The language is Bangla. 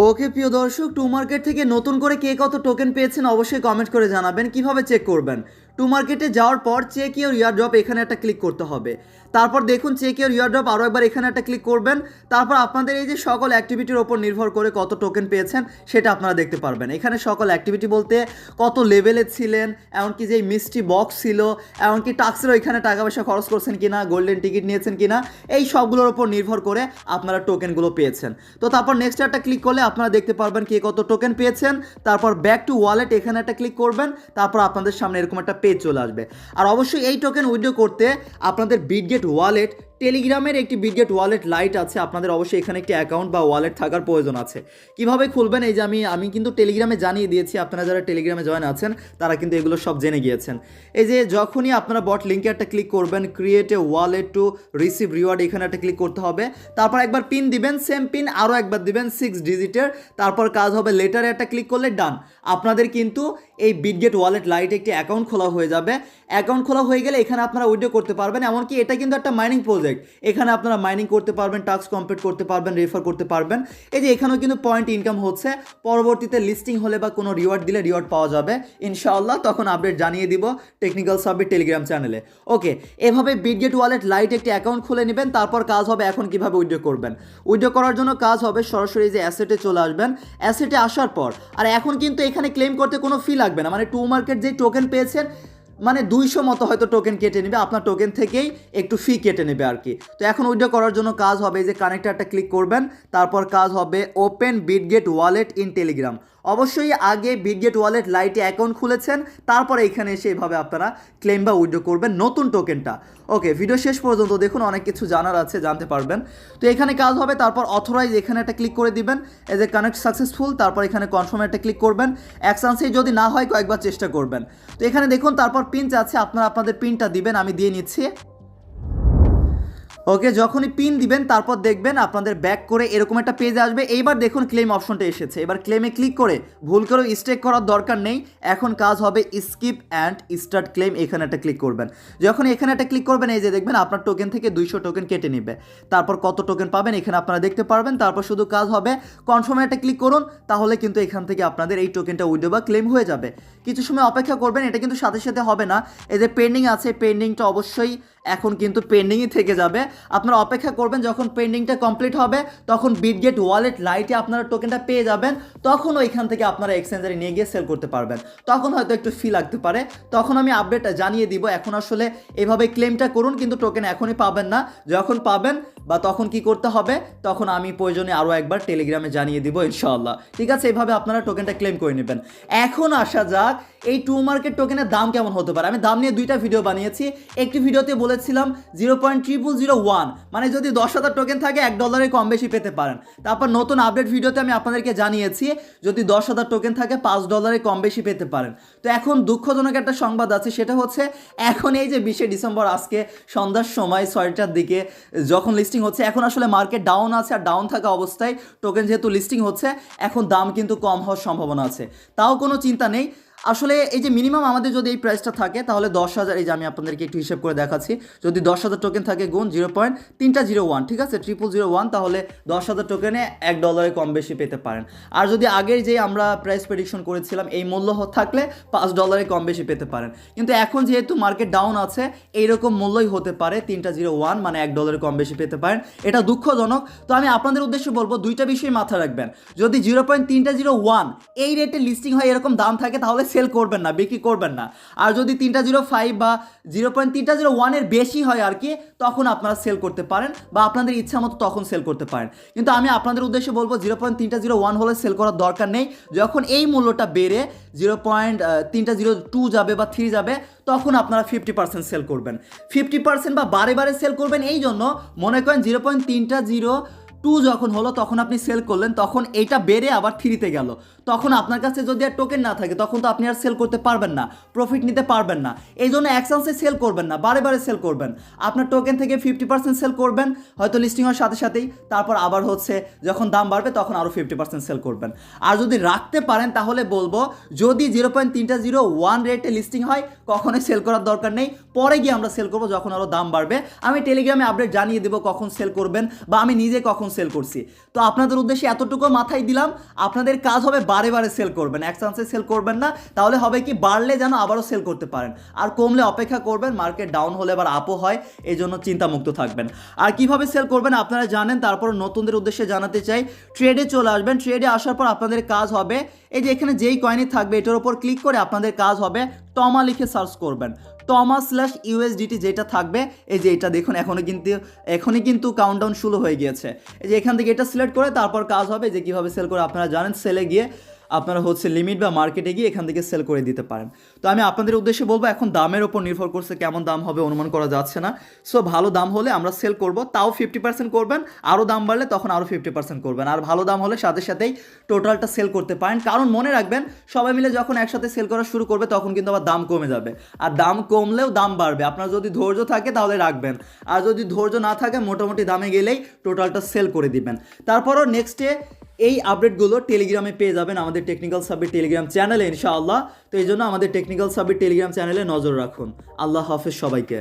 ওকে প্রিয় দর্শক, টু মার্কেট থেকে নতুন করে কে কত টোকেন পেয়েছেন অবশ্যই কমেন্ট করে জানাবেন। কিভাবে চেক করবেন? টু মার্কেটে যাওয়ার পর চেক ইওর ইয়ারড্রপ এখানে একটা ক্লিক করতে হবে। তারপর দেখুন চেক ইওর ইয়ারড্রপ, আরও একবার এখানে একটা ক্লিক করবেন। তারপর আপনাদের এই যে সকল অ্যাক্টিভিটির ওপর নির্ভর করে কত টোকেন পেয়েছেন সেটা আপনারা দেখতে পারবেন। এখানে সকল অ্যাক্টিভিটি বলতে কত লেভেলে ছিলেন, এমনকি যে মিষ্টি বক্স ছিল, এমনকি টাক্সেরও এখানে টাকা পয়সা খরচ করছেন কিনা, গোল্ডেন টিকিট নিয়েছেন কিনা, এই সবগুলোর ওপর নির্ভর করে আপনারা টোকেনগুলো পেয়েছেন। তো তারপর নেক্সট একটা ক্লিক করলে আপনারা দেখতে পারবেন কে কত টোকেন পেয়েছেন। তারপর ব্যাক টু ওয়ালেট এখানে একটা ক্লিক করবেন। তারপর আপনাদের সামনে এরকম একটা পেজ চলে আসবে। আর অবশ্যই এই টোকেন উইথড্র করতে আপনাদের বিটগেট ওয়ালেট, টেলিগ্রামের একটি বিটগেট ওয়ালেট লাইট আছে, আপনাদের অবশ্যই এখানে একটি অ্যাকাউন্ট বা ওয়ালেট থাকার প্রয়োজন আছে। কিভাবে খুলবেন এই যে আমি কিন্তু টেলিগ্রামে জানিয়ে দিয়েছি, আপনারা যারা টেলিগ্রামে জয়েন আছেন তারা কিন্তু এগুলো সব জেনে গিয়েছেন। এই যে যখনই আপনারা বট লিঙ্কে একটা ক্লিক করবেন, create a wallet to receive reward এখানে একটা ক্লিক করতে হবে। তারপর একবার পিন দিবেন, সেম পিন আরও একবার দিবেন 6 ডিজিটের। তারপর কাজ হবে লেটারে একটা ক্লিক করলে ডান। আপনাদের কিন্তু এই বিটগেট ওয়ালেট লাইট একটি অ্যাকাউন্ট খোলা হয়ে যাবে। অ্যাকাউন্ট খোলা হয়ে গেলে এখানে আপনারা উইথড্র করতে পারবেন। এমনকি এটা কিন্তু একটা মাইনিং প্রজেক্ট, এখানে আপনারা মাইনিং করতে পারবেন, টাস্ক কমপ্লিট করতে পারবেন, রেফার করতে পারবেন। এই যে এখানেও কিন্তু পয়েন্ট ইনকাম হচ্ছে। পরবর্তীতে লিস্টিং হলে বা কোনো রিওয়ার্ড দিলে রিওয়ার্ড পাওয়া যাবে ইনশাআল্লাহ, তখন আপডেট জানিয়ে দিব টেকনিক্যাল সাবমিট টেলিগ্রাম চ্যানেলে। ওকে, এভাবে বিটগেট ওয়ালেট লাইট একটি অ্যাকাউন্ট খুলে নেবেন। তারপর কাজ হবে এখন কিভাবে উইথড্র করবেন। উইথড্র করার জন্য কাজ হবে সরাসরি যে অ্যাসেটে চলে আসবেন। অ্যাসেটে আসার পর আর এখন কিন্তু এখানে ক্লেম করতে কোনো ফি লাগবে না, মানে টু মার্কেট যে টোকেন পেয়েছেন মানে 200 মতো হয়তো টোকেন কেটে নেবে, আপনার টোকেন থেকেই একটু ফি কেটে নেবে আর কি। তো এখন উইথড্র করার জন্য কাজ হবে যে কানেক্টারটা ক্লিক করবেন। তারপর কাজ হবে open Bitget wallet in Telegram. অবশ্যই আগে বিটগেট ওয়ালেট লাইটে অ্যাকাউন্ট খুলেছেন, তারপরে এখানে এসে এইভাবে আপনারা ক্লেম বা উইথড্র করবেন নতুন টোকেনটা। ওকে, ভিডিও শেষ পর্যন্ত দেখুন, অনেক কিছু জানার আছে, জানতে পারবেন। তো এখানে কাজ হবে তারপর অথরাইজ এখানে একটা ক্লিক করে দিবেন। এই যে কানেক্ট সাকসেসফুল, তারপর এখানে কনফার্ম একটা ক্লিক করবেন। এক চান্সেই যদি না হয় কয়েকবার চেষ্টা করবেন। তো এখানে দেখুন তারপর পিন চাচ্ছে, আপনারা আপনাদের পিনটা দিবেন, আমি দিয়ে নিচ্ছি। ওকে, যখনই পিন দিবেন তারপর দেখবেন আপনাদের ব্যাক করে এরকম একটা পেজ আসবে। এইবার দেখুন ক্লেম অপশনটা এসেছে, এবার ক্লেমে ক্লিক করে ভুল করেও স্টেক করার দরকার নেই। এখন কাজ হবে স্কিপ অ্যান্ড স্টার্ট ক্লেম, এখানে একটা ক্লিক করবেন। যখন এখানে একটা ক্লিক করবেন এই যে দেখবেন আপনার টোকেন থেকে 200 টোকেন কেটে নেবে। তারপর কত টোকেন পাবেন এখানে আপনারা দেখতে পারবেন। তারপর শুধু কাজ হবে কনফার্মে একটা ক্লিক করুন, তাহলে কিন্তু এখান থেকে আপনাদের এই টোকেনটা উইথড্র বা ক্লেম হয়ে যাবে। কিছু সময় অপেক্ষা করবেন, এটা কিন্তু সাথে সাথে হবে না। এই যে পেন্ডিং আছে, পেন্ডিংটা অবশ্যই এখন কিন্তু পেন্ডিংই থেকে যাবে। আপনারা অপেক্ষা করবেন, যখন পেন্ডিংটা কমপ্লিট হবে তখন বিটগেট ওয়ালেট লাইটে আপনারা টোকেনটা পেয়ে যাবেন। তখন ওইখান থেকে আপনারা এক্সচেঞ্জারে নিয়ে গিয়ে সেল করতে পারবেন। তখন হয়তো একটু ফি লাগতে পারে, তখন আমি আপডেট জানিয়ে দিব। এখন আসলে এভাবে ক্লেমটা করুন, কিন্তু টোকেন এখনই পাবেন না। যখন পাবেন বা তখন কি করতে হবে, তখন আমি প্রয়োজনে আরও একবার টেলিগ্রামে জানিয়ে দিব ইনশাআল্লাহ। ঠিক আছে, এভাবে আপনারা টোকেনটা ক্লেম করে নেবেন। এখন আসা যাক এই টু মার্কেট টোকেনের দাম কেমন হতে পারে। আমি দাম নিয়ে 2টা ভিডিও বানিয়েছি। একটি ভিডিওতে বলেছিলাম 0.0001, মানে যদি 10,000 টোকেন থাকে $1 কম বেশি পেতে পারেন। তারপর নতুন আপডেট ভিডিওতে আমি আপনাদেরকে জানিয়েছি যদি 10,000 টোকেন থাকে $5 কম বেশি পেতে পারেন। তো এখন দুঃখজনক একটা সংবাদ আছে, সেটা হচ্ছে এখন এই যে 20 ডিসেম্বর আজকে সন্ধ্যার সময় 6টার দিকে যখন লিস্টিং হচ্ছে, এখন আসলে মার্কেট ডাউন আছে। আর ডাউন থাকা অবস্থায় টোকেন যেহেতু লিস্টিং হচ্ছে, এখন দাম কিন্তু কম হওয়ার সম্ভাবনা আছে। তাও কোনো চিন্তা নেই। আসলে এই যে মিনিমাম আমাদের যদি এই প্রাইসটা থাকে তাহলে 10,000, এই যে আমি আপনাদেরকে একটু হিসাব করে দেখাচ্ছি, যদি 10,000 টোকেন থাকে গুণ 0.301, ঠিক আছে 0001, তাহলে 10,000 টোকেনে $1 কম বেশি পেতে পারেন। আর যদি আগের যে আমরা প্রাইস প্রেডিকশন করেছিলাম এই মূল্য থাকলে $5 কম বেশি পেতে পারেন। কিন্তু এখন যেহেতু মার্কেট ডাউন আছে, এইরকম মূল্যই হতে পারে 301, মানে $1 কম বেশি পেতে পারেন। এটা দুঃখজনক। তো আমি আপনাদের উদ্দেশ্যে বলবো 2টা বিষয় মাথায় রাখবেন। যদি 0.301 এই রেটে লিস্টিং হয়, এরকম দাম থাকে, তাহলে সেল করবেন না, বিক্রি করবেন না। আর যদি 305 বা 0.301 এর বেশি হয় আর কি, তখন আপনারা সেল করতে পারেন বা আপনাদের ইচ্ছা মতো তখন সেল করতে পারেন। কিন্তু আমি আপনাদের উদ্দেশ্যে বলবো 0.301 হলে সেল করার দরকার নেই। যখন এই মূল্যটা বেড়ে 0.302 যাবে বা 3 যাবে, তখন আপনারা 50% সেল করবেন। 50% বা বারে বারে সেল করবেন। এই জন্য মনে করেন 0.302 যখন হলো তখন আপনি সেল করলেন, তখন এইটা বেড়ে আবার 3-তে গেল, তখন আপনার কাছে যদি আর টোকেন না থাকে তখন তো আপনি আর সেল করতে পারবেন না, প্রফিট নিতে পারবেন না। এই জন্য এক চান্সে সেল করবেন না, বারে বারে সেল করবেন। আপনার টোকেন থেকে 50% সেল করবেন হয়তো লিস্টিং হওয়ার সাথে সাথেই, তারপর আবার হচ্ছে যখন দাম বাড়বে তখন আরও 50% সেল করবেন। আর যদি রাখতে পারেন তাহলে বলবো যদি 0.301 রেটে লিস্টিং হয় কখনোই সেল করার দরকার নেই, পরে গিয়ে আমরা সেল করবো যখন আরও দাম বাড়বে। আমি টেলিগ্রামে আপডেট জানিয়ে দেবো কখন সেল করবেন বা আমি নিজে কখন সেল করছি। তো আপনাদের উদ্দেশ্যে এতটুকু মাথায় দিলাম, আপনাদের কাজ হবে বারে বারে সেল করবেন, এক চান্সে সেল করবেন না, তাহলে হবে কি বাড়লে যেন আবারও সেল করতে পারেন, আর কমলে অপেক্ষা করবেন, মার্কেট ডাউন হলে আবার আপও হয়, এই জন্য চিন্তামুক্ত থাকবেন। আর কিভাবে সেল করবেন আপনারা জানেন, তারপর নতুনদের উদ্দেশ্যে জানাতে চাই, ট্রেডে চলে আসবেন। ট্রেডে আসার পর আপনাদের কাজ হবে এই যে এখানে যেই কয়েনই থাকবে এটার উপর ক্লিক করে আপনাদের কাজ হবে টমা লিখে সার্চ করবেন, টমা/USDT যেটা থাকবে, এই যে এটা দেখুন এখনই কিন্তু কাউন্টডাউন শুরু হয়ে গিয়েছে। এই যে এখান থেকে এটা সিলেক্ট করে তারপর কাজ হবে যে কীভাবে সেল করে আপনারা জানেন, সেলে গিয়ে আপনারা হচ্ছে লিমিট বা মার্কেটে গিয়ে এখান থেকে সেল করে দিতে পারেন। তো আমি আপনাদের উদ্দেশ্যে বলবো, এখন দামের ওপর নির্ভর করছে, কেমন দাম হবে অনুমান করা যাচ্ছে না। সো ভালো দাম হলে আমরা সেল করব, তাও 50% করবেন, আরও দাম বাড়লে তখন আরও 50% করবেন, আর ভালো দাম হলে সাথে সাথেই টোটালটা সেল করতে পারেন। কারণ মনে রাখবেন, সবাই মিলে যখন একসাথে সেল করা শুরু করবে তখন কিন্তু আবার দাম কমে যাবে, আর দাম কমলেও দাম বাড়বে। আপনার যদি ধৈর্য থাকে তাহলে রাখবেন, আর যদি ধৈর্য না থাকে মোটামুটি দামে গেলেই টোটালটা সেল করে দিবেন। তারপরও নেক্সটে এই আপডেটগুলো টেলিগ্রামে পেয়ে যাবেন আমাদের টেকনিক্যাল সাব্বির টেলিগ্রাম চ্যানেলে ইনশাআল্লাহ। তো এই জন্য আমাদের টেকনিক্যাল সাব্বির টেলিগ্রাম চ্যানেলে নজর রাখুন। আল্লাহ হাফেজ সবাইকে।